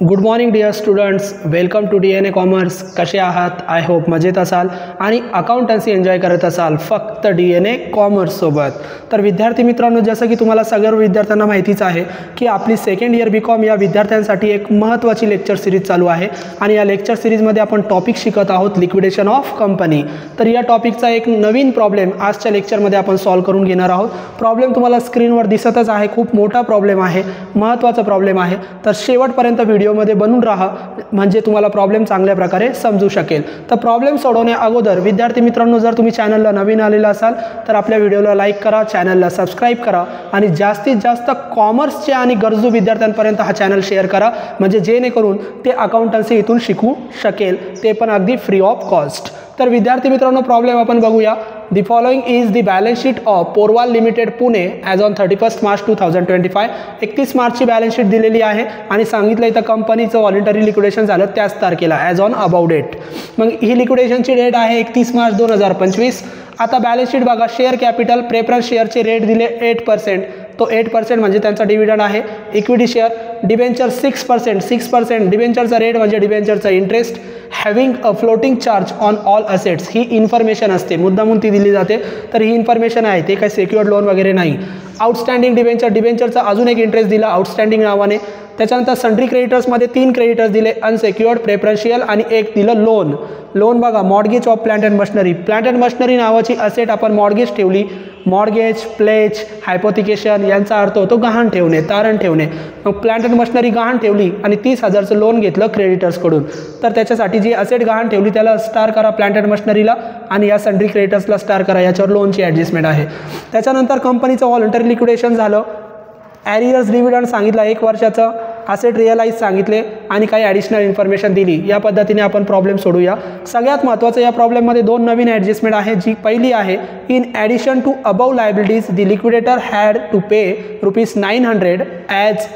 Good morning dear students, welcome to DNA commerce. कसे आहात? I hope मजेत असाल आणि अकाउंटन्सी एन्जॉय करत असाल फक्त DNA कॉमर्ससोबत. तर विद्यार्थी मित्रांनो, जसं की तुम्हाला सगळ्या विद्यार्थ्यांना माहितीच आहे की आपली सेकंड इयर BCom या विद्यार्थ्यांसाठी एक महत्त्वाची लेक्चर सिरीज चालू आहे आणि या लेक्चर सिरीजमध्ये आपण टॉपिक शिकत आहोत लिक्विडेशन ऑफ कंपनी. तर या टॉपिकचा एक नवीन प्रॉब्लेम आजच्या लेक्चरमध्ये आपण सॉल्व्ह करून घेणार आहोत. प्रॉब्लेम तुम्हाला स्क्रीनवर दिसतच आहे, खूप मोठा प्रॉब्लेम आहे, महत्त्वाचा प्रॉब्लेम आहे. तर शेवटपर्यंत व्हिडिओमध्ये बनून राहा, म्हणजे तुम्हाला प्रॉब्लेम चांगल्या प्रकारे समजू शकेल. तर प्रॉब्लेम सोडवण्या अगोदर विद्यार्थी मित्रांनो, जर तुम्ही चॅनलला नवीन आलेला असाल तर आपल्या व्हिडिओला लाईक करा, चॅनलला सबस्क्राईब करा आणि जास्तीत जास्त कॉमर्सच्या आणि गरजू विद्यार्थ्यांपर्यंत हा चॅनल शेअर करा, म्हणजे जेणेकरून ते अकाउंटन्सी इथून शिकू शकेल, ते पण अगदी फ्री ऑफ कॉस्ट. तर विद्यार्थी मित्रांनो, प्रॉब्लेम आपण बघूया. The following is the balance sheet of Porval Limited Pune as on 31st March 2025. 31 मार्चची balance sheet दिलेली आहे आणि सांगितलं इथं कंपनीचं व्हॉलंटरी लिक्विडेशन झालं त्याच तारखेला ॲज ऑन अबाउट डेट. मग ही लिक्विडेशनची डेट आहे 31 मार्च 2025. आता बॅलन्स शीट बघा. शेअर कॅपिटल प्रेफरन्स शेअरचे रेट दिले 8%, तो 8% म्हणजे त्यांचा डिव्हिडंड आहे. इक्विटी शेअर डिबेंचर 6%, डिबेंचरचा रेट म्हणजे डिबेंचरचा interest. Having a floating charge on all assets, ही इन्फॉर्मेशन असते, मुद्दामून ती दिली जाते, तर ही इन्फॉर्मेशन आहे, ते काही सिक्युअर्ड लोन वगैरे नाही. आउटस्टँडिंग डिबेंचरचा अजून एक इंटरेस्ट दिला आउटस्टँडिंग नावाने. त्याच्यानंतर सन्ड्री क्रेडिटर्समध्ये 3 क्रेडिटर्स दिले, अनसेक्युअर्ड, प्रेफरन्शियल आणि एक दिलं लोन बघा. Mortgage of plant and machinery नावाची असेट आपण मॉर्गेज ठेवली. मॉर्गेज, प्लेज, हायपोथिकेशन यांचा अर्थ होतो गहाण ठेवणे, तारण ठेवणे. मग प्लांट अँड मशिनरी गहाण ठेवली आणि 30,000चं लोन घेतलं क्रेडिटर्सकडून. तर त्याच्यासाठी जी असेट गहाण ठेवली त्याला स्टार करा प्लांट अँड मशिनरीला आणि या सन्ड्री क्रेडिटर्सला स्टार करा, याच्यावर लोनची ॲडजस्टमेंट आहे. त्याच्यानंतर कंपनीचं व्हॉलंटरी लिक्विडेशन झालं. ॲरियर्स डिव्हिडंड सांगितला 1 वर्षाचं, असेट रिअलाइज सांगितले आणि काही ॲडिशनल इन्फॉर्मेशन दिली. या पद्धतीने आपण प्रॉब्लेम सोडूया. सगळ्यात महत्त्वाचं या प्रॉब्लेममध्ये 2 नवीन ॲडजस्टमेंट आहे. जी पहिली आहे, in addition to above liabilities the liquidator had to pay ₹900 as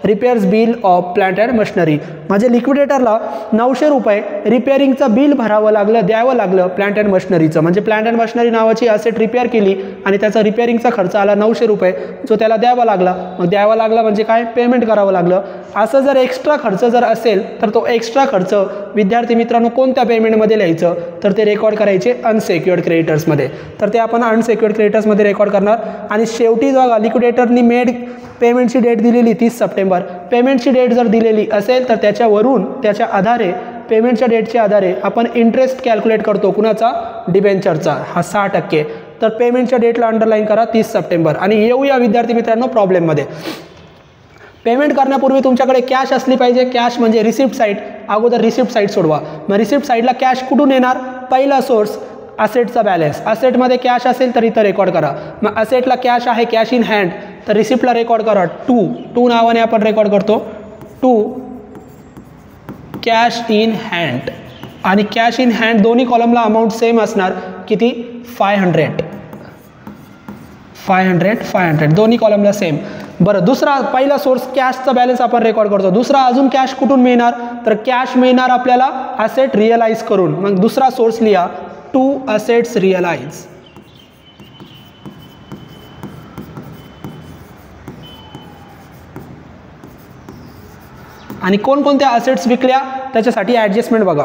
repairs bill of plant and machinery. म्हणजे लिक्विडेटरला ₹900 रिपेअरिंगचं बिल द्यावं लागलं प्लांट अँड मशिनरीचं. म्हणजे प्लांट अँड मशिनरी नावाची असेट रिपेअर केली आणि त्याचा रिपेअरिंगचा खर्च आला ₹900, जो त्याला द्यावा लागला. मग द्यावा लागला म्हणजे काय, पेमेंट करावं लागलं. असं जर एक्स्ट्रा खर्च जर असेल तर तो एक्स्ट्रा खर्च विद्यार्थी मित्रांनो कोणत्या पेमेंटमध्ये लिहायचं, तर ते रेकॉर्ड करायचे अनसेक्युअर्ड क्रेडिटर्समध्ये. तर ते आपण अनसेक्युअर्ड क्रेडिटर्समध्ये रेकॉर्ड करणार. आणि शेवटी बघा, लिक्विडेटरनी मेड पेमेंटची डेट दिलेली 30 सप्टेंबर. पेमेंटची डेट जर दिलेली असेल तर त्याच्या आधारे, पेमेंटच्या डेटच्या आधारे आपण इंटरेस्ट कॅल्क्युलेट करतो. कुणाचा? डिबेंचरचा. हा 6%. तर पेमेंटच्या डेटला अंडरलाईन करा 30 सप्टेंबर. आणि येऊया विद्यार्थी मित्रांनो प्रॉब्लेममध्ये. पेमेंट करण्यापूर्वी तुमच्याकडे कॅश असली पाहिजे. कॅश म्हणजे रिसिप्ट साईड. अगोदर रिसिप्ट साईड सोडवा. मग रिसिप्ट साईडला कॅश कुठून येणार? पहिला सोर्स असेटचा बॅलन्स. असेटमध्ये कॅश असेल तर इथं रेकॉर्ड करा. मग असेटला कॅश आहे, कॅश इन हँड, तर रिसिप्टला रेकॉर्ड करा 2 नावाने आपण रेकॉर्ड करतो. 2 कॅश इन हँड. आणि कॅश इन हँड दोन्ही कॉलमला अमाऊंट सेम असणार. किती? 500 दोन्ही कॉलमला सेम. बरं, दुसरा पहिला सोर्स कॅशचा बॅलन्स आपण रेकॉर्ड करतो. दुसरा अजून कॅश कुठून मिळणार? तर कॅश मिळणार आपल्याला असेट रिअलाइज करून. मग दुसरा सोर्स लिहा 2 असेट्स रिअलाइज. आणि कोणकोणत्या असेट्स विकल्या त्याच्यासाठी ॲडजस्टमेंट बघा.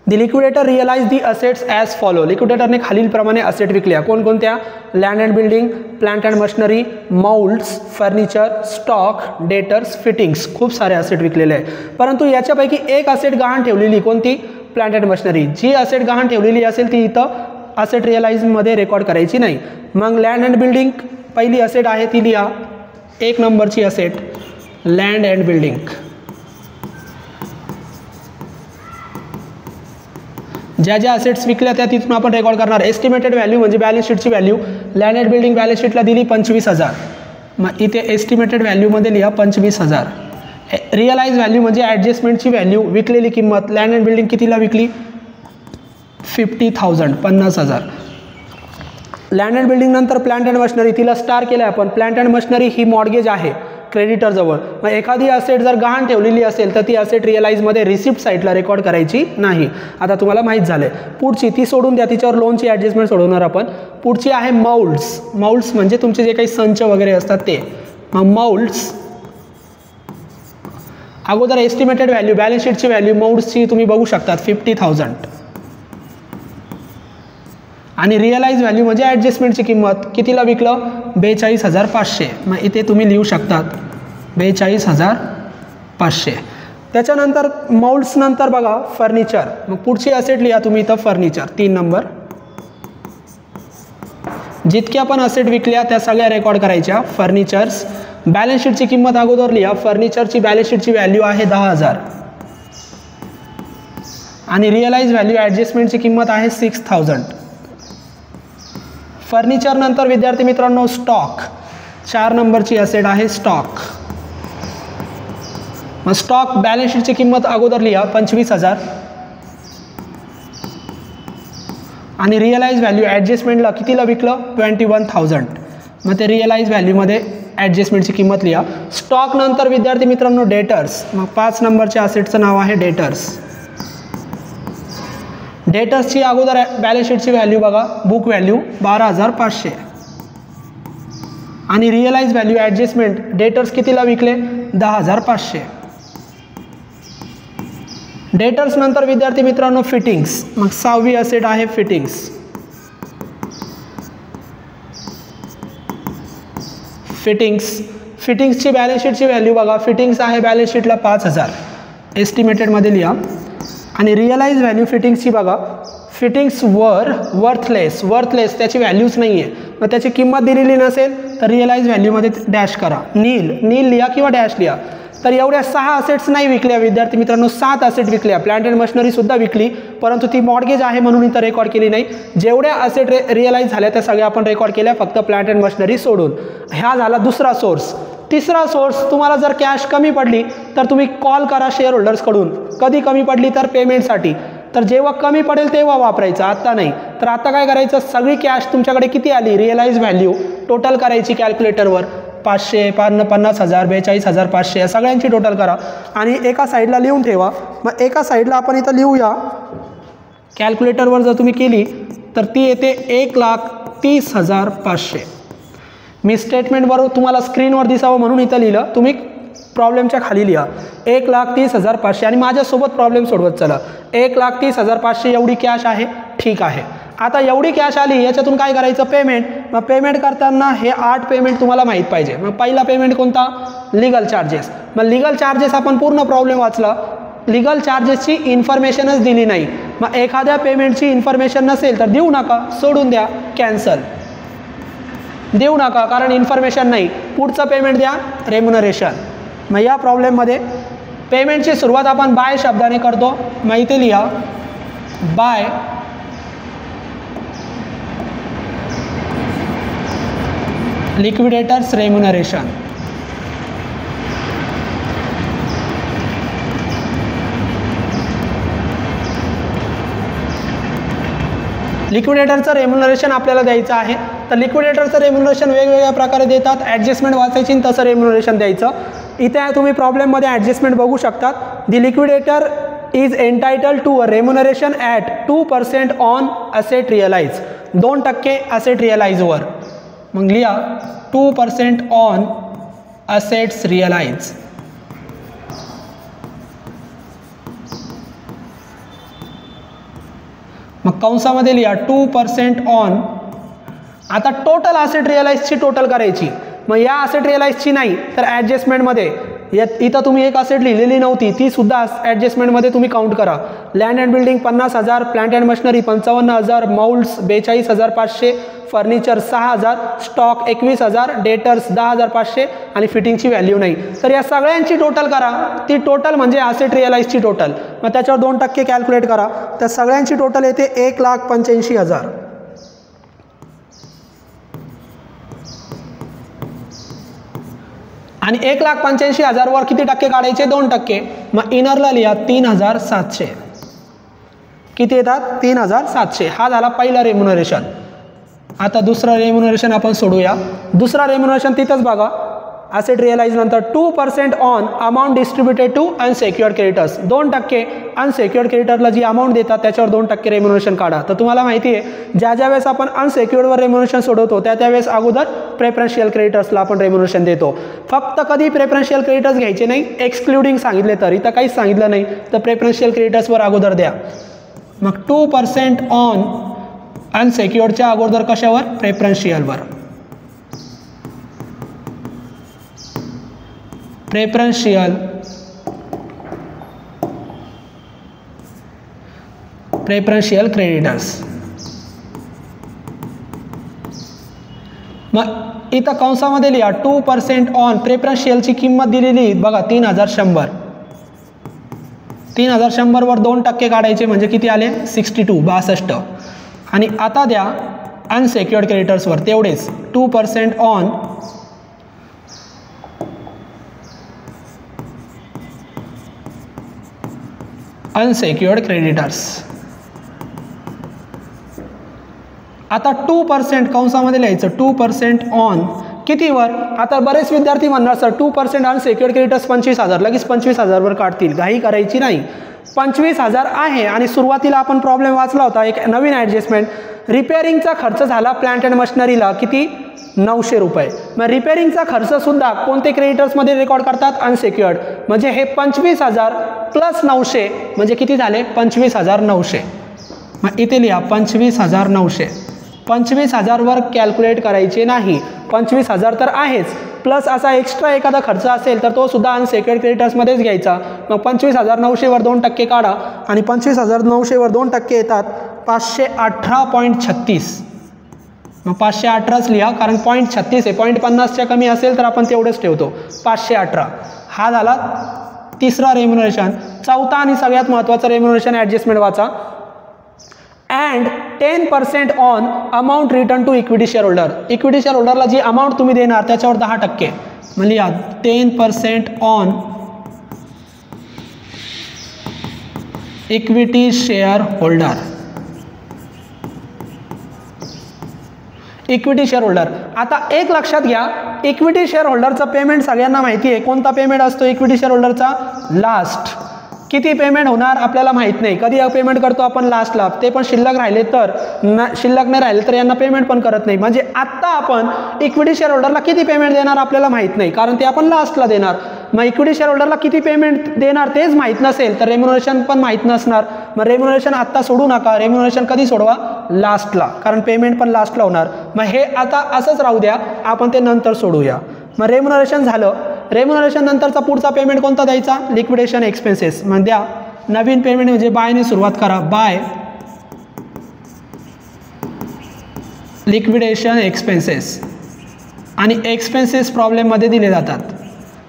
The liquidator realise the assets as follow. लिक्विडेटरने खालीलप्रमाणे असेट विकल्या. कोणकोणत्या? Land and building, plant and machinery, moulds, furniture, stock, debtors, fittings. खूप सारे असेट विकलेले आहे. परंतु याच्यापैकी एक असेट गहाण ठेवलेली. कोणती? Plant and machinery. जी असेट गहाण ठेवलेली असेल ती इथं असेट रिअलाइजमध्ये रेकॉर्ड करायची नाही. मग लँड अँड बिल्डिंग पहिली असेट आहे, ती लिहा. 1 नंबरची असेट लँड अँड बिल्डिंग. ज्या असेट्स विकल्या त्या तिथून आपण रेकॉर्ड करणार. एस्टिमेटेड व्हॅल्यू म्हणजे बॅलन्स शीटची value. Land and building balance शीटला दिली 25,000. मग इथे एस्टिमेटेड व्हॅल्यूमध्ये लिहा 25,000. रिअलाइज व्हॅल्यू म्हणजे ॲडजस्टमेंटची व्हॅल्यू, विकलेली किंमत. लँड अँड बिल्डिंग कितीला विकली? 50,000, 50,000. लँड अँड बिल्डिंग नंतर प्लांट अँड मशिनरी, तिला स्टार केलं आपण. Plant and machinery he mortgage आहे क्रेडिटरजवळ. मग एखादी असेट जर गहाण ठेवलेली असेल तर ती असेट रिअलाइजमध्ये रिसिप्ट साईडला रेकॉर्ड करायची नाही. आता तुम्हाला माहीत झालं. पुढची ती सोडून द्या, तिच्यावर लोनची ॲडजस्टमेंट सोडवणार आपण. पुढची आहे माउल्ड्स म्हणजे तुमचे जे काही संच वगैरे असतात ते. मग माउल्ड्स अगोदर एस्टिमेटेड व्हॅल्यू बॅलन्स शीटची व्हॅल्यू मोड्सची तुम्ही बघू शकतात 50,000 आणि रिअलाइज व्हॅल्यू म्हणजे ॲडजस्टमेंटची किंमत कितीला विकलं 42,500. मग इथे तुम्ही लिहू शकतात 42,500. त्याच्यानंतर मोल्ड्स नंतर बघा फर्निचर. मग पुढची असेट लिहा तुम्ही इथं फर्निचर 3 नंबर. जितक्या पण असेट विकल्या त्या सगळ्या रेकॉर्ड करायच्या. फर्निचर्स बॅलन्स शीटची किंमत अगोदर लिहा. फर्निचरची बॅलन्स शीटची व्हॅल्यू आहे 10,000 आणि रिअलाइज व्हॅल्यू ॲडजस्टमेंटची किंमत आहे 6,000. फर्निचर नंतर विद्यार्थी मित्रांनो स्टॉक 4 नंबरची असेट आहे स्टॉक. मग स्टॉक बॅलन्स शीटची किंमत अगोदर लिहा 25,000 आणि रिअलाइज व्हॅल्यू ॲडजस्टमेंटला कितीला विकलं 21,000. मग ते रिअलाइज व्हॅल्यूमध्ये ॲडजस्टमेंटची किंमत लिहा. स्टॉक नंतर विद्यार्थी मित्रांनो डेटर्स. मग 5 नंबरच्या असेटचं नाव आहे डेटर्स. डेटर्सची अगोदर बॅलन्स शीटची व्हॅल्यू बघा बुक व्हॅल्यू 12,500 आणि रिअलाइज व्हॅल्यू ॲडजस्टमेंट डेटर्स कितीला विकले 10,500. डेटर्स नंतर विद्यार्थी मित्रांनो फिटिंग्स. मग 6वी असेट आहे फिटिंग्स. फिटिंग्सची बॅलन्स शीटची व्हॅल्यू बघा. फिटिंग्स आहे बॅलन्स शीटला 5,000 एस्टिमेटेडमध्ये लिहा आणि रिअलाइज व्हॅल्यू फिटिंग्सची बघा. फिटिंग्स वर वर्थलेस त्याची व्हॅल्यूच नाही आहे. मग त्याची किंमत दिलेली नसेल तर रिअलाइज व्हॅल्यूमध्ये डॅश करा. नील लिहा किंवा डॅश लिहा. तर एवढ्या 6 असेट्स नाही विकल्या विद्यार्थी मित्रांनो. 7 असेट विकल्या. प्लांट अँड मशिनरीसुद्धा विकली परंतु ती मॉर्गेज आहे म्हणून इथं रेकॉर्ड केली नाही. जेवढ्या असेट रिअलाइज झाल्या त्या सगळ्या आपण रेकॉर्ड केल्या फक्त प्लांट अँड मशिनरी सोडून. हा झाला दुसरा सोर्स. तिसरा सोर्स तुम्हाला जर कॅश कमी पडली तर तुम्ही कॉल करा शेअर होल्डर्सकडून. कधी कमी पडली तर पेमेंटसाठी. तर जेव्हा कमी पडेल तेव्हा वापरायचं, आत्ता नाही. तर आता काय करायचं सगळी कॅश तुमच्याकडे किती आली रिअलाइज व्हॅल्यू टोटल करायची कॅल्क्युलेटरवर 500 50,000 42,500 या सगळ्यांची टोटल करा आणि एका साईडला लिहून ठेवा. मग एका साईडला आपण इथं लिहूया. कॅल्क्युलेटरवर जर तुम्ही केली तर ती येते 1,30,500. मी स्टेटमेंटवर तुम्हाला स्क्रीनवर दिसावं म्हणून इथं लिहिलं. तुम्ही प्रॉब्लेमच्या खाली लिहा 1,30,500 आणि माझ्यासोबत प्रॉब्लेम सोडवत चला. 1,30,500 एवढी कॅश आहे. ठीक आहे. आता एवढी कॅश आली याच्यातून काय करायचं पेमेंट. मग पेमेंट करताना हे 8 पेमेंट तुम्हाला माहीत पाहिजे. मग पहिला पेमेंट कोणता लीगल चार्जेस. मग लीगल चार्जेस आपण पूर्ण प्रॉब्लेम वाचला. लीगल चार्जेसची इन्फॉर्मेशनच दिली नाही. मग एखाद्या पेमेंटची इन्फॉर्मेशन नसेल तर देऊ नका, सोडून द्या, कॅन्सल. देऊ नका कारण इन्फॉर्मेशन नाही. पुढचं पेमेंट द्या रेम्युनरेशन. मग या प्रॉब्लेममध्ये पेमेंटची सुरुवात आपण बाय शब्दाने करतो. मग इथे लिहा बाय लिक्विडेटर्स रेम्युनरेशन. लिक्विडेटरचं रेम्युनरेशन आपल्याला द्यायचं आहे. तर लिक्विडेटरचं रेम्युनरेशन वेगवेगळ्या प्रकारे देतात. ॲडजस्टमेंट वाचायची आणि तसं रेम्युनरेशन द्यायचं. इथे तुम्ही प्रॉब्लेममध्ये ॲडजस्टमेंट बघू शकतात. The liquidator is entitled to a remuneration at 2% on asset realise. 2% asset रिअलाइजवर. मग लिहा 2% ऑन असेट्स रिअलाइज. मग कंसामध्ये लिहा 2% ऑन. आता टोटल असेट रिअलाइजची टोटल करायची. मग या असेट रिअलाइजची नाही तर ॲडजस्टमेंटमध्ये इथं तुम्ही एक असेट लिहिलेली नव्हती ती सुद्धा ॲडजस्टमेंटमध्ये तुम्ही काउंट करा. Land and building 50,000, plant and machinery 55,000, माउल्ड्स 42,500, furniture 6,000, stock 21,000, debtors 10,500 आणि फिटिंगची व्हॅल्यू नाही. तर या सगळ्यांची टोटल करा. ती टोटल म्हणजे असेट रिअलाइजची टोटल. मग त्याच्यावर 2% कॅल्क्युलेट करा. त्या सगळ्यांची टोटल येते 1,85,000. आणि 1,85,000 वर किती टक्के काढायचे 2%. मग इनरला लिहा 3,700. किती येतात 3,700. हा झाला पहिला रेम्युनरेशन. आता दुसरा रेम्युनरेशन आपण सोडूया. दुसरा रेम्युनरेशन तिथंच बघा ॲसेट रिअलाइज नंतर 2% on amount distributed to unsecured creditors, 2% unsecured क्रेडिटरला जी अमाऊंट देतात त्याच्यावर 2% रेम्युनरेशन काढा. तर तुम्हाला माहिती आहे ज्या वेळेस आपण अनसेक्युअर्डवर रेम्युनरेशन सोडवतो त्यावेळेस अगोदर प्रेफरन्शियल क्रेडिटर्सला आपण रेम्युनरेशन देतो. फक्त कधी प्रेफरन्शियल क्रेडिटर्स घ्यायचे नाही, एक्सक्लुडिंग सांगितले तर, इथं काहीच सांगितलं नाही तर प्रेफरन्शियल क्रेडिटर्सवर अगोदर द्या. मग 2% ऑन अनसेक्युअर्डच्या अगोदर कशावर? प्रेफरन्शियलवर. Preferential creditors. मग इथं कंसामध्ये लिहा 2% ऑन प्रेफरन्शियलची किंमत दिलेली बघा 3100. 3100 वर 2% काढायचे म्हणजे किती आले? 62. आणि आता द्या अनसेक्युअर्ड क्रेडिटर्सवर तेवढेच 2% ऑन अनसेक्युअर्ड क्रेडिटर्स. आता 2% कंसामध्ये लिहायचं 2% ऑन कितीवर? आता बरेच विद्यार्थी म्हणणार सर 2% अनसेक्युअर्ड क्रेडिटर्स 25,000, लगेच 25,000 वर काढतील. घाई करायची नाही. 25,000 आहे आणि सुरुवातीला आपण प्रॉब्लेम वाचला होता एक नवीन ॲडजस्टमेंट. रिपेअरिंगचा खर्च झाला प्लांट अँड मशिनरीला किती? 900 रुपये. मग रिपेअरिंगचा खर्च सुद्धा कोणते क्रेडिटर्समध्ये रेकॉर्ड करतात? अनसेक्युअर्ड. म्हणजे हे 25,000 प्लस 900 म्हणजे किती झाले? 25,900. मग इथे लिहा 25,900. 25,000 वर कॅल्क्युलेट करायचे नाही. 25,000 तर आहेच, प्लस असा एक्स्ट्रा एखादा खर्च असेल तर तो सुद्धा अनसेक्युअर्ड क्रेडिटर्समध्येच घ्यायचा. मग 25,900 वर 2% काढा आणि 25,900 वर 2% येतात 518.36. मग 518च लिहा कारण 0.36 आहे. 0.50च्या कमी असेल तर आपण तेवढंच ठेवतो. 518 हा झाला तिसरा रेम्युनरेशन. चौथा आणि सगळ्यात महत्त्वाचा रेम्युनरेशन ॲडजस्टमेंट वाचा. And 10% on amount return to equity share holder. Equity share होल्डरला जी अमाऊंट तुम्ही देणार त्याच्यावर 10%. म्हणजे या 10% on equity share holder. Equity share holder. आता एक लक्षात घ्या, इक्विटी शेअर होल्डरचा पेमेंट सगळ्यांना माहिती आहे. कोणता पेमेंट असतो इक्विटी शेअर होल्डरचा? लास्ट. किती पेमेंट होणार आपल्याला माहित नाही. कधी पेमेंट करतो आपण? लास्टला. ते पण शिल्लक राहिले तर, शिल्लक नाही राहिले तर यांना पेमेंट पण करत नाही. म्हणजे आत्ता आपण इक्विटी शेअर होल्डरला किती पेमेंट देणार आपल्याला माहित नाही, कारण ते आपण लास्टला देणार. मग इक्विटी शेअर होल्डरला किती पेमेंट देणार तेच माहित नसेल तर रेम्युनरेशन पण माहित नसणार. मग रेम्युनरेशन आत्ता सोडू नका. रेम्युनरेशन कधी सोडवा? लास्टला, कारण पेमेंट पण लास्टला होणार. मग हे आता असंच राहू द्या, आपण ते नंतर सोडूया. मग रेम्युनरेशन झालं. रेम्युनरेशन नंतरचा पुढचा पेमेंट कोणता द्यायचा? Liquidation expenses. मग द्या नवीन पेमेंट म्हणजे बायने सुरुवात करा. By liquidation expenses. आणि एक्सपेन्सेस प्रॉब्लेममध्ये दिले जातात.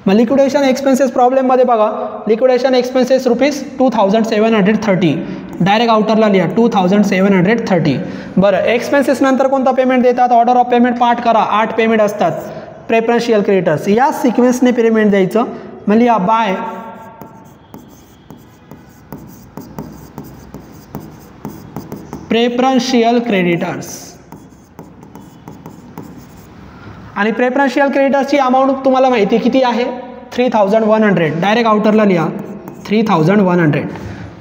मग लिक्विडेशन एक्सपेन्सेस प्रॉब्लेममध्ये बघा, लिक्विडेशन एक्सपेन्सेस ₹2730. डायरेक्ट आउटरला लिहा 2730. बरं, एक्सपेन्सेस नंतर कोणता पेमेंट देतात? ऑर्डर ऑफ पेमेंट पाठ करा. 8 पेमेंट असतात प्रेफरन्शियल क्रेडिटर्स. या सिक्वेन्सने पेमेंट द्यायचं. म्हणजे या बाय प्रेफरन्शियल क्रेडिटर्स. आणि प्रेफरन्शियल क्रेडिटर्सची अमाऊंट तुम्हाला माहिती आहे किती आहे? 3100. डायरेक्ट आउटरला लिहा 3100.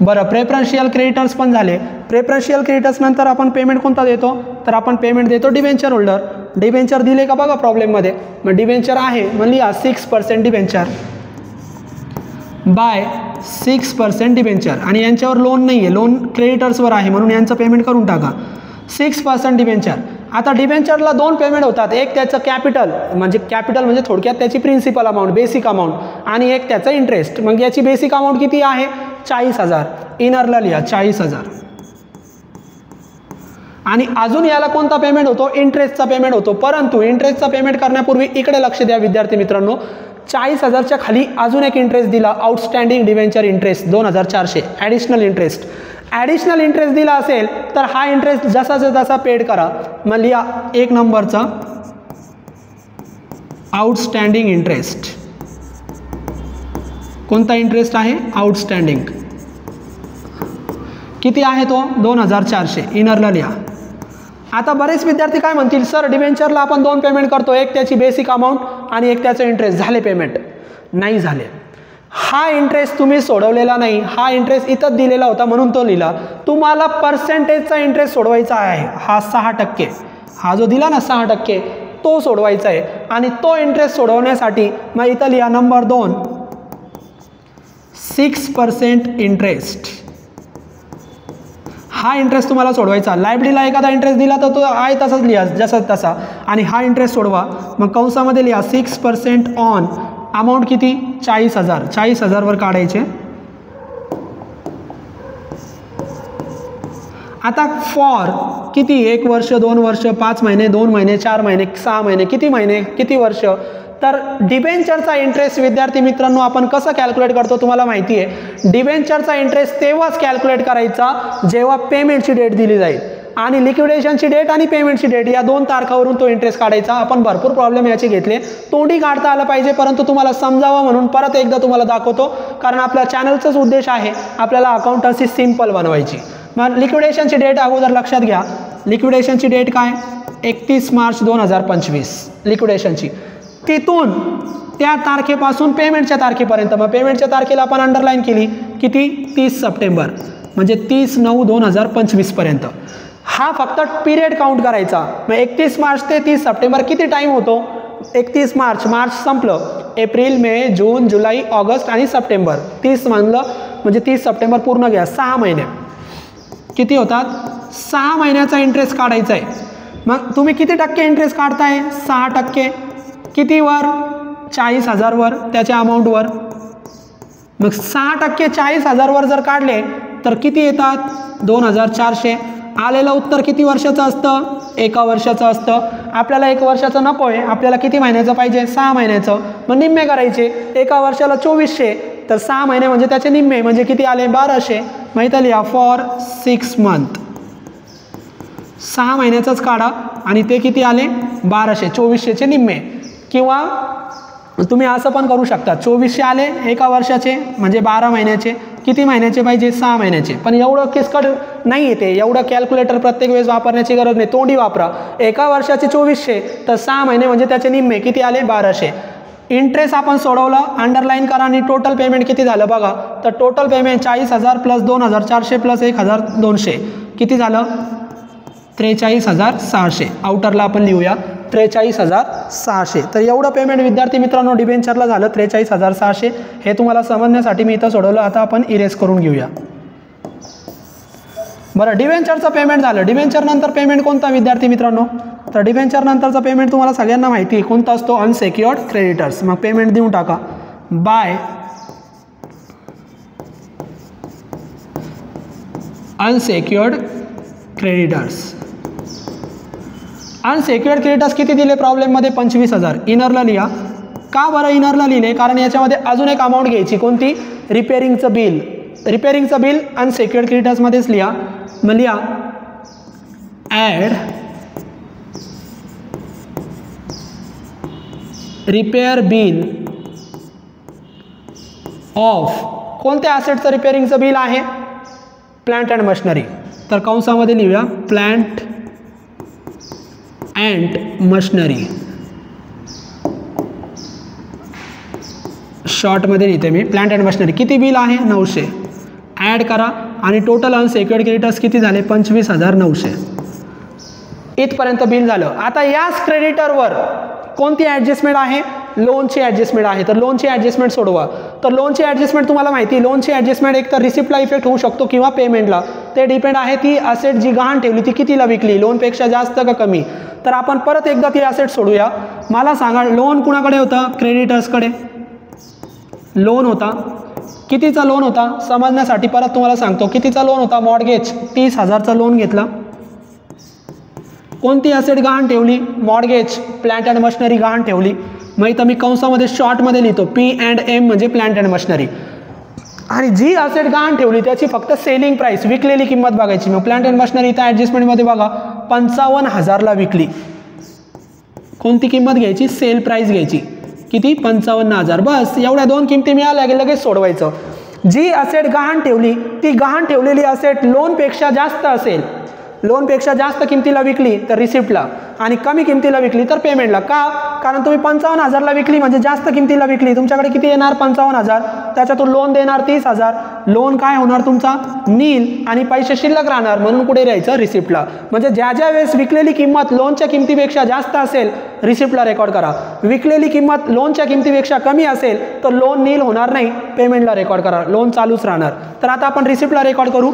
बरं, प्रेफरन्शियल क्रेडिटर्स पण झाले. प्रेफरन्शियल क्रेडिटर्स नंतर आपण पेमेंट कोणता देतो? तर आपण पेमेंट देतो डिबेंचर होल्डर. डिबेंचर दिले का बघा प्रॉब्लेममध्ये. मग डिबेंचर आहे म्हणजे 6% डिबेंचर बाय 6% डिबेंचर. आणि यांच्यावर लोन नाही आहे, लोन क्रेडिटर्सवर आहे म्हणून यांचं पेमेंट करून टाका. 6% डिबेंचर. आता डिबेंचरला 2 पेमेंट होतात. एक त्याचं कॅपिटल म्हणजे थोडक्यात त्याची प्रिन्सिपल अमाऊंट, बेसिक अमाऊंट, आणि एक त्याचं इंटरेस्ट. मग याची बेसिक अमाऊंट किती आहे? 40,000. इनरला लिहा 40,000. आणि अजून याला कोणता पेमेंट होतो? इंटरेस्टचा पेमेंट होतो. परंतु इंटरेस्टचा पेमेंट करण्यापूर्वी इकडे लक्ष द्या विद्यार्थी मित्रांनो. 40,000च्या खाली अजून एक इंटरेस्ट दिला, outstanding debenture interest 2400 additional interest. Additional interest दिला असेल तर हा इंटरेस्ट जसाचा तसा पेड करा. मग लिहा 1 नंबरचा आउटस्टँडिंग इंटरेस्ट. कोणता इंटरेस्ट आहे? आउटस्टँडिंग. किती आहे तो? 2400. इनरला लिहा. आता बरेच विद्यार्थी काय म्हणतील, सर डिबेंचरला आपण 2 पेमेंट करतो, एक त्याची बेसिक अमाऊंट आणि एक त्याचं इंटरेस्ट, झाले पेमेंट? नाही झाले. हा इंटरेस्ट तुम्ही सोडवलेला नाही, हा इंटरेस्ट इथंच दिलेला होता म्हणून तो लिहिला. तुम्हाला पर्सेंटेजचा इंटरेस्ट सोडवायचा आहे, हा 6%, हा जो दिला ना 6% तो सोडवायचा आहे. आणि तो इंटरेस्ट सोडवण्यासाठी मग इथं लिहा नंबर 2 6% इंटरेस्ट. हा इंटरेस्ट तुम्हाला सोडवायचा. लायबिलिटीला एखादा इंटरेस्ट दिला तर तो आहे तसाच लिहा, जसा तसा, आणि हा इंटरेस्ट सोडवा. मग कंसामध्ये लिहा 6% ऑन अमाऊंट किती? 40,000. 40,000 वर काढायचे. आता फॉर किती? 1 वर्ष, 2 वर्ष, 5 महिने, 2 महिने, 4 महिने, 6 महिने, किती महिने, किती वर्ष? तर डिबेंचरचा इंटरेस्ट विद्यार्थी मित्रांनो आपण कसं कॅल्क्युलेट करतो तुम्हाला माहिती आहे. डिबेंचरचा इंटरेस्ट तेव्हाच कॅल्क्युलेट करायचा जेव्हा पेमेंटची डेट दिली जाईल, आणि लिक्विडेशनची डेट आणि पेमेंटची डेट या 2 तारखावरून तो इंटरेस्ट काढायचा. आपण भरपूर प्रॉब्लेम याचे घेतले, तोंडी काढता आलं पाहिजे, परंतु तुम्हाला समजावं म्हणून परत एकदा तुम्हाला दाखवतो, कारण आपल्या चॅनलचाच उद्देश आहे आपल्याला अकाउंटन्सी सिंपल बनवायची. मग लिक्विडेशनची डेट अगोदर लक्षात घ्या. लिक्विडेशनची डेट काय? 31 मार्च 2025 लिक्विडेशनची. तिथून त्या तारखेपासून पेमेंटच्या तारखेपर्यंत, मग पेमेंटच्या तारखेला आपण अंडरलाईन केली किती? 30 सप्टेंबर, म्हणजे 30/9/2025 पर्यंत. हा फक्त पिरियड काउंट करायचा. मग 31 मार्च ते 30 सप्टेंबर किती टाईम होतो? 31 मार्च, मार्च संपलं, एप्रिल, मे, जून, जुलै, ऑगस्ट आणि सप्टेंबर, 30 म्हणलं म्हणजे 30 सप्टेंबर पूर्ण घ्या, 6 महिने. किती होतात? 6 महिन्याचा इंटरेस्ट काढायचा आहे. मग तुम्ही किती टक्के इंटरेस्ट काढताय? 6%. कितीवर? 40,000 वर, त्याच्या अमाऊंटवर. मग 6% 40,000 वर जर काढले तर किती येतात? 2,400. आलेलं उत्तर किती वर्षाचं असतं? 1 वर्षाचं असतं. आपल्याला 1 वर्षाचं नको आहे, आपल्याला किती महिन्याचं पाहिजे? 6 महिन्याचं. मग निम्मे करायचे. 1 वर्षाला 2400, तर 6 महिने म्हणजे त्याचे निम्मे, म्हणजे किती आले? 1200. माहिती लिहा फॉर 6 मंथ. 6 महिन्याचंच काढा आणि ते किती आले? 1200. 2400चे निम्मे. किंवा तुम्ही असं पण करू शकता, 2400 आले 1 वर्षाचे म्हणजे 12 महिन्याचे. किती महिन्याचे पाहिजे? 6 महिन्याचे. पण एवढं किचकट नाही येते, एवढं कॅल्क्युलेटर प्रत्येक वेळेस वापरण्याची गरज नाही, तोंडी वापरा. 1 वर्षाचे 2400 तर 6 महिने म्हणजे त्याचे निम्मे, किती आले? 1200. इंटरेस्ट आपण सोडवलं, अंडरलाईन करा, आणि टोटल पेमेंट किती झालं बघा. तर टोटल पेमेंट 40,000 प्लस 2,400 प्लस 1,200 किती झालं? 43,600. आउटरला आपण लिहूया 43,600. तर एवढं पेमेंट विद्यार्थी मित्रांनो डिबेंचरला झालं 43,600. हे तुम्हाला समजण्यासाठी मी इथं सोडवलं. आता आपण इरेज करून घेऊया. बरं, डिबेंचरचं पेमेंट झालं. डिबेंचर नंतर पेमेंट कोणता विद्यार्थी मित्रांनो? तर डिबेंचर नंतरचा पेमेंट तुम्हाला सगळ्यांना माहिती आहे कोणता असतो? Unsecured creditors. मग पेमेंट देऊन टाका by unsecured creditors. Unsecured creditors किती दिले प्रॉब्लेममध्ये? 25,000. इनरला लिहा. का बरं इनरला लिहिले? कारण याच्यामध्ये अजून एक अमाऊंट घ्यायची. कोणती? रिपेअरिंगचं बिल. रिपेअरिंगचं बिल अनसेक्युअर्ड क्रेडिटर्समध्येच लिहा. मग लिहा ॲड रिपेअर बिल ऑफ कोणत्या ॲसेटचं रिपेअरिंगचं बिल आहे? Plant and machinery. तर कंसामध्ये लिहूया प्लांट अँड मशिनरी. शॉर्टमध्ये लिहिते मी प्लांट अँड मशिनरी. किती बिल आहे? 900. ॲड करा आणि टोटल अनसेक्युअर्ड क्रेडिटर्स किती झाले? 25,900. इथपर्यंत बिल झालं. आता याच क्रेडिटरवर कोणती ॲडजस्टमेंट आहे? लोनची ॲडजस्टमेंट आहे. तर लोनची ॲडजस्टमेंट सोडवा. तर लोनची ॲडजस्टमेंट तुम्हाला माहिती आहे, लोनची ॲडजस्टमेंट एक तर रिसिप्टला इफेक्ट होऊ शकतो किंवा पेमेंटला. ते डिपेंड आहे ती असेट जी गहाण ठेवली ती कितीला विकली, लोनपेक्षा जास्त का कमी. तर आपण परत एकदा ती असेट सोडूया. मला सांगा लोन कुणाकडे होतं? क्रेडिटर्सकडे लोन होता. कितीचा लोन होता? समजण्यासाठी परत तुम्हाला सांगतो कितीचा लोन होता. मॉर्गेज 30,000चा लोन घेतला. कोणती असेट गहाण ठेवली? मॉर्गेज, प्लांट अँड मशिनरी गहाण ठेवली. मग इथं मी कंसामध्ये शॉर्टमध्ये लिहितो P&M म्हणजे प्लांट अँड मशिनरी. आणि जी असेट गहाण ठेवली त्याची फक्त सेलिंग प्राइस, विकलेली किंमत बघायची. मग प्लांट अँड मशिनरी इथं ॲडजस्टमेंटमध्ये बघा 55,000ला विकली. कोणती किंमत घ्यायची? सेल प्राइस घ्यायची. किती? 55,000. बस एवढ्या 2 किमती मिळाल्या की लगेच सोडवायचं. जी असेट गहाण ठेवली ती गहाण ठेवलेली असेट लोनपेक्षा जास्त असेल लोनपेक्षा जास्त किमतीला विकली तर रिसिप्टला आणि कमी किमतीला विकली तर पेमेंटला. का? कारण तुम्ही 55,000ला विकली म्हणजे जास्त किमतीला विकली, तुमच्याकडे किती येणार 55,000, त्याच्यातून लोन देणार 30,000. लोन काय होणार तुमचा नील आणि पैसे शिल्लक राहणार, म्हणून कुठे द्यायचं रिसिप्टला. म्हणजे ज्या ज्या वेळेस विकलेली किंमत लोनच्या किमतीपेक्षा जास्त असेल रिसिप्टला रेकॉर्ड करा, विकलेली किंमत लोनच्या किमतीपेक्षा कमी असेल तर लोन नील होणार नाही, पेमेंटला रेकॉर्ड करा, लोन चालूच राहणार. तर आता आपण रिसिप्टला रेकॉर्ड करू.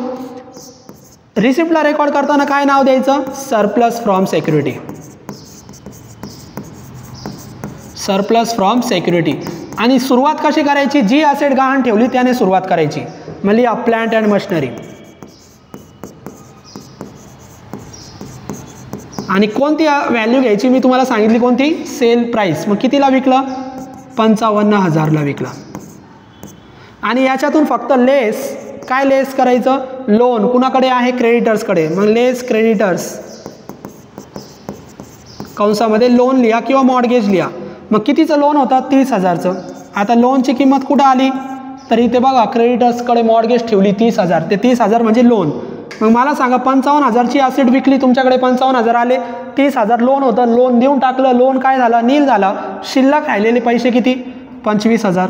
रिसिप्टला रेकॉर्ड करताना काय नाव द्यायचं? Surplus from security. Surplus from security. आणि सुरुवात कशी करायची? जी असेट गहाण ठेवली त्याने सुरुवात करायची. म्हणजे प्लांट अँड मशिनरी. आणि कोणती व्हॅल्यू घ्यायची मी तुम्हाला सांगितली, कोणती? Sale price. मग कितीला विकलं? 55,000ला विकलं. आणि याच्यातून फक्त लेस काय लेस करायचं? लोन कुणाकडे आहे? क्रेडिटर्सकडे. मग लेस क्रेडिटर्स कंसामध्ये लोन लिहा किंवा मॉर्गेज लिहा. मग कितीचं लोन होतं? 30,000चं. आता लोनची किंमत कुठं आली? तर इथे बघा क्रेडिटर्सकडे मॉर्गेज ठेवली 30,000, ते 30,000 म्हणजे लोन. मग मला सांगा 55,000ची ॲसेट विकली, तुमच्याकडे 55,000 आले, 30,000 लोन होतं, लोन देऊन टाकलं, लोन काय झालं? नील झाला. शिल्लक राहिलेले पैसे किती? 25,000.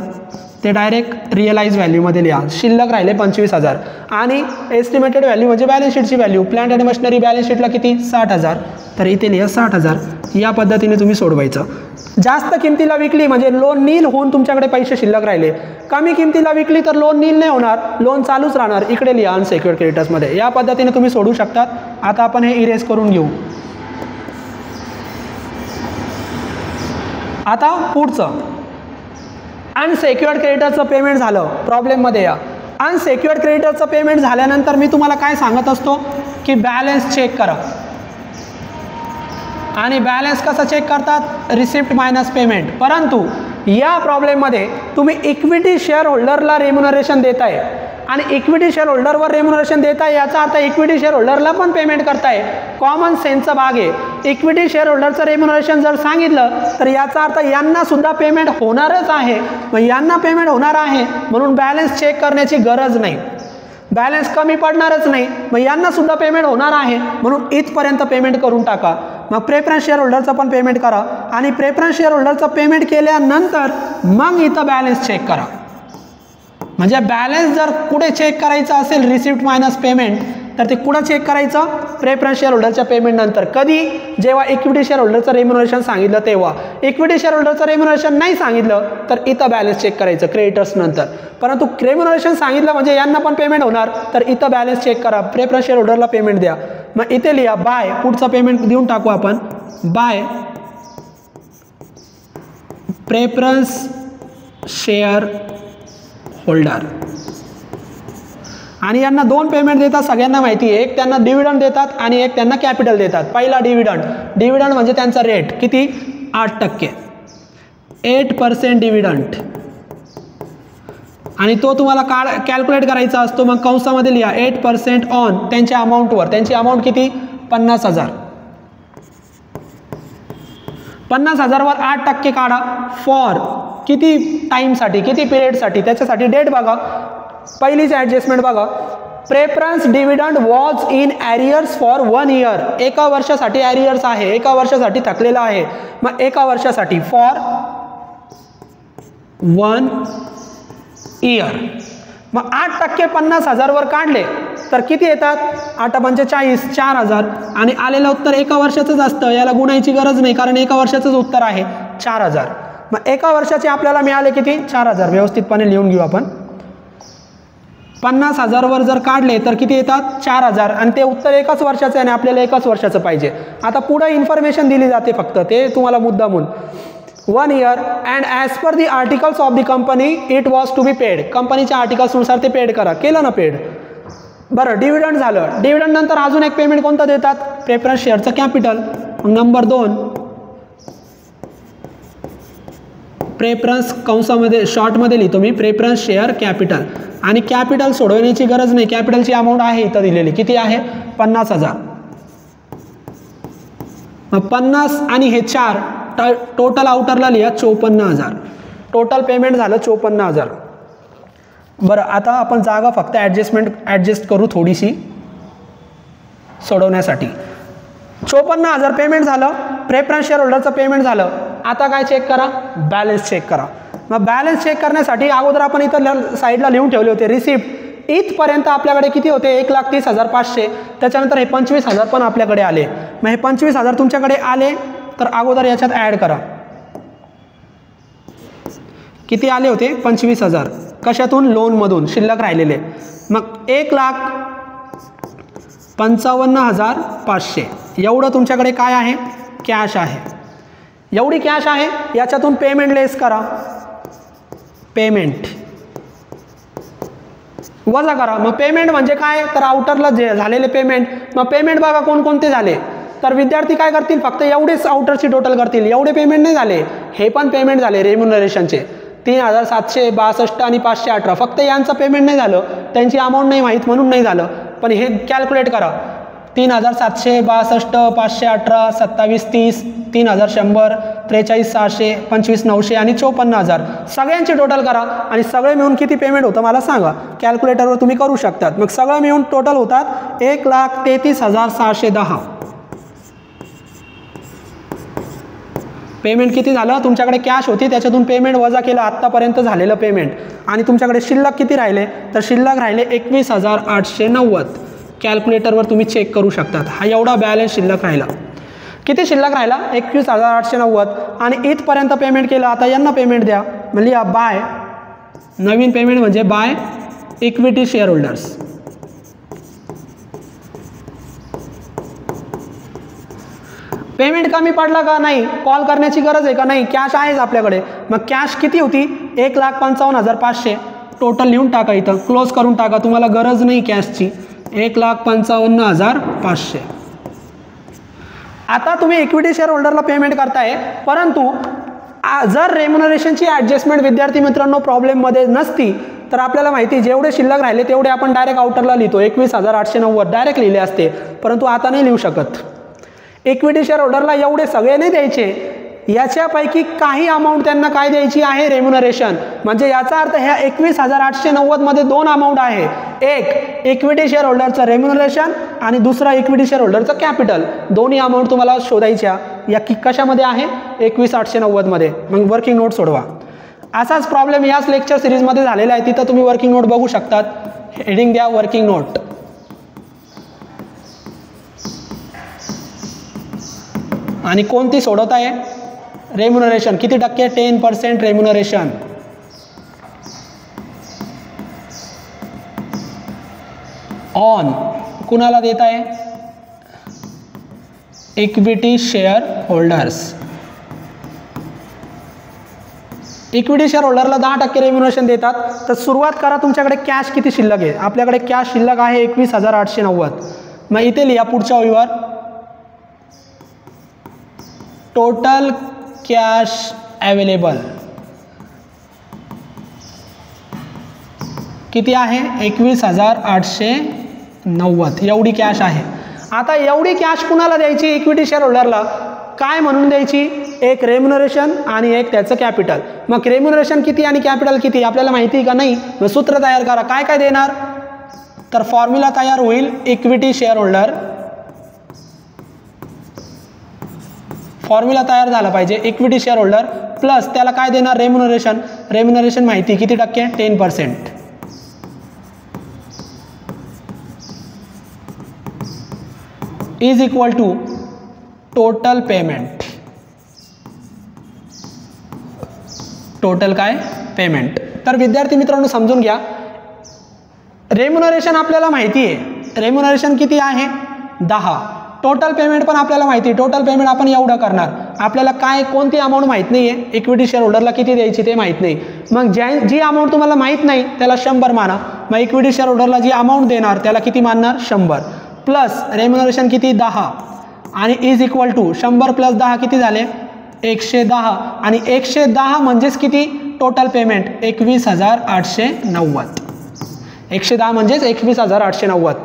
ते डायरेक्ट रिअलाइज व्हॅल्यूमध्ये लिहा. शिल्लक राहिले 25,000. आणि एस्टिमेटेड व्हॅल्यू म्हणजे बॅलन्स शीटची व्हॅल्यू. प्लांट आणि मशिनरी बॅलन्स शीटला किती? 60,000. तर इथे लिहा 60,000. या पद्धतीने तुम्ही सोडवायचं. जास्त किमतीला विकली म्हणजे लोन नील होऊन तुमच्याकडे पैसे शिल्लक राहिले. कमी किमतीला विकली तर लोन नील नाही होणार, लोन चालूच राहणार. इकडे लिहा अनसेक्युअर्ड क्रेडिटर्समध्ये. या पद्धतीने तुम्ही सोडू शकतात. आता आपण हे इरेज करून घेऊ. आता पुढचं अनसेक्युअर्ड क्रेडिटरचं पेमेंट झालं. प्रॉब्लेममध्ये या अनसेक्युअर्ड क्रेडिटरचं पेमेंट झाल्यानंतर मी तुम्हाला काय सांगत असतो की बॅलन्स चेक करा. आणि बॅलन्स कसं चेक करतात? Receipt minus payment. परंतु या प्रॉब्लेममध्ये तुम्ही इक्विटी शेअर होल्डरला रेम्युनरेशन देताय आणि इक्विटी शेअर होल्डरवर रेम्युनरेशन देताय, याचा अर्थ इक्विटी शेअर होल्डरला पण पेमेंट करताय. कॉमन सेन्सचा भाग आहे. इक्विटी शेअर होल्डरचं रेम्युनरेशन जर सांगितलं तर याचा अर्थ यांना सुद्धा पेमेंट होणारच आहे. मग यांना पेमेंट होणार आहे म्हणून बॅलन्स चेक करण्याची गरज नाही, बॅलन्स कमी पडणारच नाही. मग यांना सुद्धा पेमेंट होणार आहे म्हणून इथपर्यंत पेमेंट करून टाका. मग प्रेफरन्स शेअर होल्डरचं पण पेमेंट करा आणि प्रेफरन्स शेअर होल्डरचं पेमेंट केल्यानंतर मग इथं बॅलन्स चेक करा. म्हणजे बॅलन्स जर कुठे चेक करायचं असेल रिसिप्ट मायनस पेमेंट तर ते कुठं चेक करायचं? प्रेफरन्स शेअर होल्डरच्या पेमेंट नंतर. कधी? जेव्हा इक्विटी शेअर होल्डरचं रेम्युनरेशन सांगितलं तेव्हा. इक्विटी शेअर होल्डरचं रेम्युनरेशन नाही सांगितलं तर इथं बॅलन्स चेक करायचं क्रेडिटर्स नंतर. परंतु रेम्युनरेशन सांगितलं म्हणजे यांना पण पेमेंट होणार तर इथं बॅलन्स चेक करा, प्रेफरन्स शेअर होल्डरला पेमेंट द्या. मग इथे लिहा बाय, पुढचं पेमेंट देऊन टाकू आपण. By preference share holder. आणि यांना दोन पेमेंट देतात, सगळ्यांना माहिती आहे. एक त्यांना डिव्हिडंड देतात आणि एक त्यांना कॅपिटल देतात. पहिला डिव्हिडंड. डिव्हिडंड म्हणजे त्यांचा रेट किती? 8%, 8% डिव्हिडंड. आणि तो तुम्हाला कॅल्क्युलेट करायचा असतो. मग कंसामध्ये लिहा 8% ऑन त्यांच्या अमाऊंटवर. त्यांची अमाऊंट किती? 50,000. 50,000वर 8% काढा. फॉर किती टाईमसाठी, किती पिरियडसाठी? त्याच्यासाठी डेट बघा. पहिलीच ॲडजस्टमेंट बघा. Preference dividend was in arrears for 1 year. एका वर्षासाठी ॲरियर्स आहे, एका वर्षासाठी थकलेला आहे. मग एका वर्षासाठी फॉर 1 इयर. मग 8% 50,000वर काढले तर किती येतात? 8×45 4,000. आणि आलेलं उत्तर एका वर्षाचंच असतं, याला गुणायची गरज नाही कारण एका वर्षाचंच उत्तर आहे 4,000. मग एका वर्षाचे आपल्याला मिळाले किती? 4,000. व्यवस्थितपणे लिहून घेऊ आपण. 50,000वर जर काढले तर किती येतात? 4,000. आणि ते उत्तर एकाच वर्षाचं आहे आणि आपल्याला एकाच वर्षाचं पाहिजे. आता पुढे इन्फॉर्मेशन दिली जाते फक्त, ते तुम्हाला मुद्दामून. 1 year and as per the articles of the company it was to be paid. कंपनीच्या आर्टिकल्सनुसार ते पेड करा. केलं ना पेड? बरं, डिव्हिडंड झालं. डिव्हिडंड नंतर अजून एक पेमेंट कोणतं देतात? प्रेफरन्स शेअरचं कॅपिटल. नंबर 2 प्रेफरन्स कंसामध्ये शॉर्टमध्ये लिहितो मी प्रेफरन्स शेअर कॅपिटल. आणि कॅपिटल सोडवण्याची गरज नाही, कॅपिटलची अमाऊंट आहे इथं दिलेली. किती आहे? 50,000. मग 50 आणि हे 4 टोटल आउटरला लिहा 54,000. टोटल पेमेंट झालं 54,000. बरं, आता आपण जागा फक्त ॲडजस्ट करू थोडीशी. सोडवण्यासाठी. 54,000 पेमेंट झालं, प्रेफरन्स शेअर होल्डरचं पेमेंट झालं. आता काय चेक करा, बॅलन्स चेक करा. मग बॅलन्स चेक करण्यासाठी अगोदर आपण इथं साईडला लिहून ठेवले होते रिसिप्ट. इथपर्यंत आपल्याकडे किती होते, 1,30,500. त्याच्यानंतर हे 25,000 पण आपल्याकडे आले. मग हे 25,000 तुमच्याकडे आले तर अगोदर याच्यात ॲड करा. किती आले होते, 25,000. कशातून, लोनमधून शिल्लक राहिलेले. मग 1,55,500 एवढं तुमच्याकडे काय आहे, कॅश आहे. एवढी कॅश आहे, याच्यातून पेमेंट लेस करा. पेमेंट वजा करा. मग पेमेंट म्हणजे काय, तर आउटरला जे झालेले पेमेंट. मग पेमेंट बघा कोणकोणते झाले, तर विद्यार्थी काय करतील, फक्त एवढेच आउटरची टोटल करतील. एवढे पेमेंट नाही झाले, हे पण पेमेंट झाले रेम्युनरेशनचे 3,762 आणि 518. फक्त यांचं पेमेंट नाही झालं, त्यांची अमाऊंट नाही माहीत म्हणून नाही झालं. पण हे कॅल्क्युलेट करा, 3,762, 518, 2730, 3,100, 43,600, 25,900 आणि 54,000 सगळ्यांची टोटल करा आणि सगळे मिळून किती पेमेंट होतं मला सांगा. कॅल्क्युलेटरवर तुम्ही करू शकतात. मग सगळं मिळून टोटल होतात 1,33,610. पेमेंट किती झालं, तुमच्याकडे कॅश होती त्याच्यातून पेमेंट वजा केलं आत्तापर्यंत झालेलं पेमेंट. आणि तुमच्याकडे शिल्लक किती राहिले, तर शिल्लक राहिले 21,890. कॅल्क्युलेटरवर तुम्ही चेक करू शकतात. हा एवढा बॅलन्स शिल्लक राहिला. किती शिल्लक राहिला, 21,890. आणि इथपर्यंत पेमेंट केलं. आता यांना पेमेंट द्या. म्हणजे बाय नवीन पेमेंट म्हणजे by equity share holders. Payment कमी पडला का नाही, कॉल करण्याची गरज आहे का नाही, कॅश आहेच आपल्याकडे. मग कॅश किती होती, 1,55,500. टोटल लिहून टाका, इथं क्लोज करून टाका, तुम्हाला गरज नाही कॅशची. 1,55,500. आता तुम्ही इक्विटी शेअर होल्डरला पेमेंट करताय, परंतु जर रेम्युनरेशनची ॲडजस्टमेंट विद्यार्थी मित्रांनो प्रॉब्लेममध्ये नसती तर आपल्याला माहिती जेवढे शिल्लक राहिले तेवढे आपण डायरेक्ट आउटरला लिहितो. 21,890 डायरेक्ट लिहिले असते, परंतु आता नाही लिहू शकत. इक्विटी शेअर होल्डरला एवढे सगळे नाही द्यायचे, याच्यापैकी काही अमाऊंट त्यांना काय द्यायची आहे, रेम्युनरेशन. म्हणजे याचा अर्थ ह्या 21,890 मध्ये दोन अमाऊंट आहे. एक इक्विटी शेअर होल्डरचं रेम्युनरेशन आणि दुसरा इक्विटी शेअर होल्डरचं कॅपिटल. दोन्ही अमाऊंट तुम्हाला शोधायच्या. या कशामध्ये आहे, 21,890 मध्ये. मग वर्किंग नोट सोडवा. असाच प्रॉब्लेम याच लेक्चर सिरीजमध्ये झालेला आहे, तिथं तुम्ही वर्किंग नोट बघू शकतात. हेडिंग द्या वर्किंग नोट. आणि कोणती सोडवत आहे, रेम्युनरेशन. किती टक्के, 10% रेम्युनरेशन. ऑन कुणाला देत आहे, equity share holders. Equity share होल्डरला 10% रेम्युनरेशन देतात. तर सुरुवात करा, तुमच्याकडे कॅश किती शिल्लक आहे. आपल्याकडे कॅश शिल्लक आहे 21,890. मग इथे लिहा पुढच्या ओळीवर, टोटल कॅश अवेलेबल किती आहे, 21,890. एवढी कॅश आहे. आता एवढी कॅश कुणाला द्यायची, इक्विटी शेअर होल्डरला. काय म्हणून द्यायची, एक रेम्युनरेशन आणि एक त्याचं कॅपिटल. मग रेम्युनरेशन किती आणि कॅपिटल किती आपल्याला माहिती आहे का नाही. मग सूत्र तयार करा, काय काय देणार, तर फॉर्म्युला तयार होईल, इक्विटी शेअर होल्डर. फॉर्म्युला तयार झाला पाहिजे, इक्विटी शेअर होल्डर प्लस त्याला काय देणार, रेम्युनरेशन. रेम्युनरेशन माहिती किती टक्के, 10%. Is equal to total payment. Total काय, पेमेंट. तर विद्यार्थी मित्रांनो समजून घ्या, रेम्युनरेशन आपल्याला माहिती आहे, रेम्युनरेशन किती आहे, 10. टोटल पेमेंट पण आपल्याला माहिती आहे, टोटल पेमेंट आपण एवढं करणार. आपल्याला काय कोणती अमाऊंट माहीत नाही आहे, इक्विटी शेअर होल्डरला किती द्यायची ते माहीत नाही. मग जी अमाऊंट तुम्हाला माहीत नाही त्याला 100 माना. मग इक्विटी शेअर होल्डरला जी अमाऊंट देणार त्याला किती मानणार, 100. प्लस रेम्युनरेशन किती, 10. आणि इज इक्वल टू 100 + 10 किती झाले, 110. आणि 110 म्हणजेच किती, टोटल पेमेंट 21,890. 110 म्हणजेच 21,890.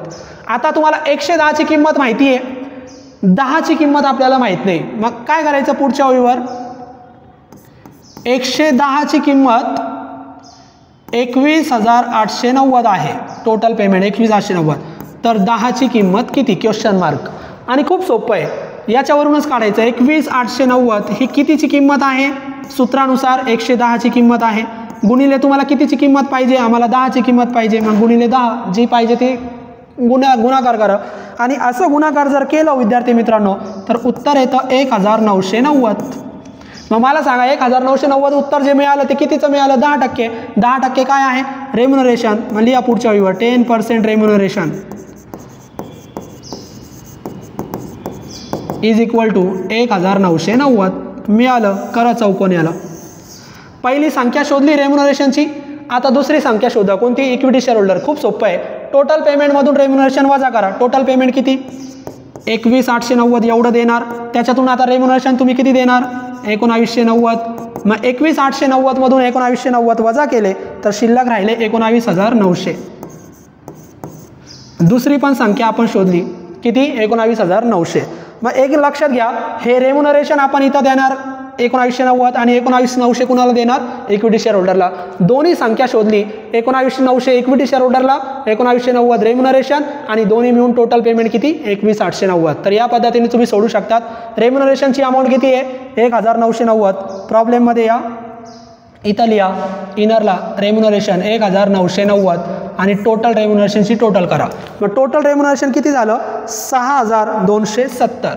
आता तुम्हाला 110 ची किंमत माहिती आहे, 10 ची किंमत आपल्याला माहित नाही. मग काय करायचं, पुढच्या ओळीवर 110 ची किंमत 21,890 आहे. Total payment 21,890. तर 10ची किंमत किती क्वेश्चन मार्क. आणि खूप सोपं आहे, याच्यावरूनच काढायचं. 21,890 ही कितीची किंमत आहे सूत्रानुसार 110ची किंमत आहे. गुणिले तुम्हाला कितीची किंमत पाहिजे, आम्हाला 10ची किंमत पाहिजे, मग गुणिले 10 जी पाहिजे ती गुणाकार करा. आणि असं गुणाकार जर केलं विद्यार्थी मित्रांनो तर उत्तर येतं 1990. मग मला सांगा 1990 उत्तर जे मिळालं ते कितीचं मिळालं, 10%. 10% काय आहे रेम्युनरेशन. मग लिहा पुढच्या वेळीवर 10% रेम्युनरेशन इज इक्वल टू 1990 मिळालं. करा चौकोन याला. पहिली संख्या शोधली रेम्युनरेशनची. आता दुसरी संख्या शोधा, कोणती, इक्विटी शेअर होल्डर. खूप सोपं आहे. टोटल पेमेंटमधून रेम्युनरेशन वजा करा. टोटल पेमेंट किती 21,890 एवढं देणार. त्याच्यातून आता रेम्युनरेशन तुम्ही किती देणार 1990. मग 21,890 मधून 1990 वजा केले तर शिल्लक राहिले 19,900. दुसरी पण संख्या आपण शोधली किती 19,900. मग एक लक्षात घ्या, हे रेम्युनरेशन आपण इथं देणार 1990 आणि 19,900 कुणाला देणार इक्विटी शेअर होल्डरला. दोन्ही संख्या शोधली 19,900 इक्विटी शेअर होल्डरला, 1990 रेम्युनरेशन आणि दोन्ही मिळून टोटल पेमेंट किती 21,890. तर या पद्धतीने तुम्ही सोडू शकतात. रेम्युनरेशनची अमाऊंट किती आहे 1990. प्रॉब्लेममध्ये या इथं लिहा इनरला रेम्युनरेशन 1990 आणि टोटल रेम्युनरेशनची टोटल करा. मग टोटल रेम्युनरेशन किती झालं 6,270.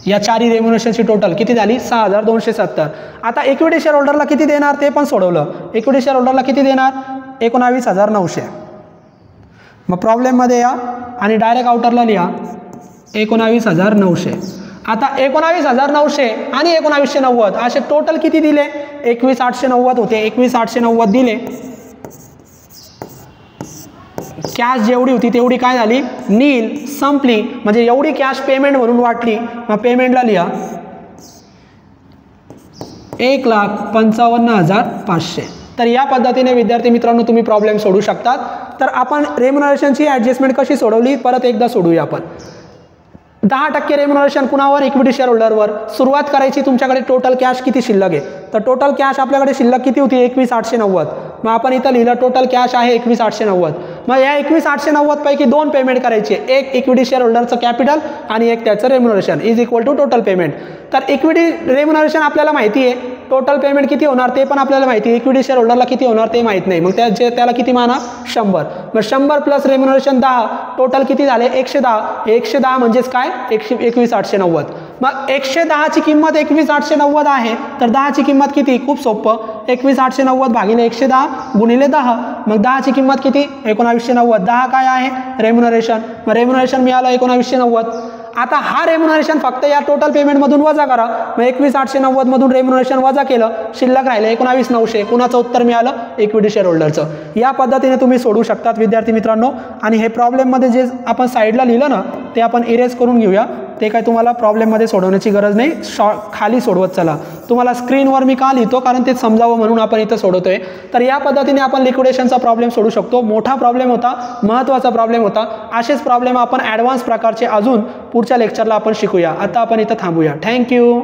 या चारही रेम्युनरेशनची टोटल किती झाली 6,270. आता इक्विटी शेअर होल्डरला किती देणार ते पण सोडवलं. इक्विटी शेअर होल्डरला किती देणार 19,900. मग प्रॉब्लेममध्ये या आणि डायरेक्ट आउटरला लिहा 19,900. आता 19,900 आणि 1990 असे टोटल किती दिले 21,890 होते. 21,890 दिले. कॅश जेवढी होती तेवढी काय झाली नील संपली. म्हणजे एवढी कॅश पेमेंट म्हणून वाटली. मग पेमेंटला लिहा 1,55,500. तर या पद्धतीने विद्यार्थी मित्रांनो तुम्ही प्रॉब्लेम सोडू शकतात. तर आपण रेम्युनरेशनची ॲडजस्टमेंट कशी सोडवली परत एकदा सोडूया आपण. 10% रेम्युनरेशन कुणावर इक्विटी शेअर होल्डरवर. सुरुवात करायची, तुमच्याकडे टोटल कॅश किती शिल्लक आहे तर टोटल कॅश आपल्याकडे शिल्लक किती होती 21,890. मग आपण इथं लिहिलं टोटल कॅश आहे 21,890. मग या 21,890 पैकी दोन पेमेंट करायचे, एक इक्विटी शेअर होल्डरचं कॅपिटल आणि एक त्याचं remuneration is equal to total payment. तर इक्विटी रेम्युनरेशन आपल्याला माहिती आहे, टोटल पेमेंट किती होणार ते पण आपल्याला माहिती आहे, इक्विटी शेअर होल्डरला किती होणार ते माहीत नाही. मग त्याला किती माना 100. मग 100 प्लस रेम्युनरेशन 10 टोटल किती झाले 110. 110 म्हणजेच काय 21,890. मग 110ची किंमत 21,890 आहे तर 10ची किंमत किती खूप सोपं 21,890 भागिले 110 गुणिले 10. मग 10ची किंमत किती 1990. 10 काय आहे रेम्युनरेशन. मग रेम्युनरेशन मिळालं 1990. आता हा रेम्युनरेशन फक्त या टोटल पेमेंटमधून वजा करा. मग 21,890 मधून रेम्युनरेशन वजा केलं शिल्लक राहिले 19,900. कुणाचं उत्तर मिळालं इक्विटी शेअर होल्डरचं. या पद्धतीने तुम्ही सोडू शकतात विद्यार्थी मित्रांनो. आणि हे प्रॉब्लेममध्ये जे आपण साईडला लिहिलं ना ते आपण इरेज करून घेऊया. ते काय तुम्हाला प्रॉब्लेममध्ये सोडवण्याची गरज नाही. खाली सोडवत चला. तुम्हाला स्क्रीनवर मी का लिहितो कारण ते समजावं म्हणून आपण इथं सोडवतोय. तर या पद्धतीने आपण लिक्विडेशनचा प्रॉब्लेम सोडू शकतो. मोठा प्रॉब्लेम होता, महत्त्वाचा प्रॉब्लेम होता. असेच प्रॉब्लेम आपण ॲडव्हान्स प्रकारचे अजून पुढच्या लेक्चरला आपण शिकूया. आता आपण इथं थांबूया. थँक्यू.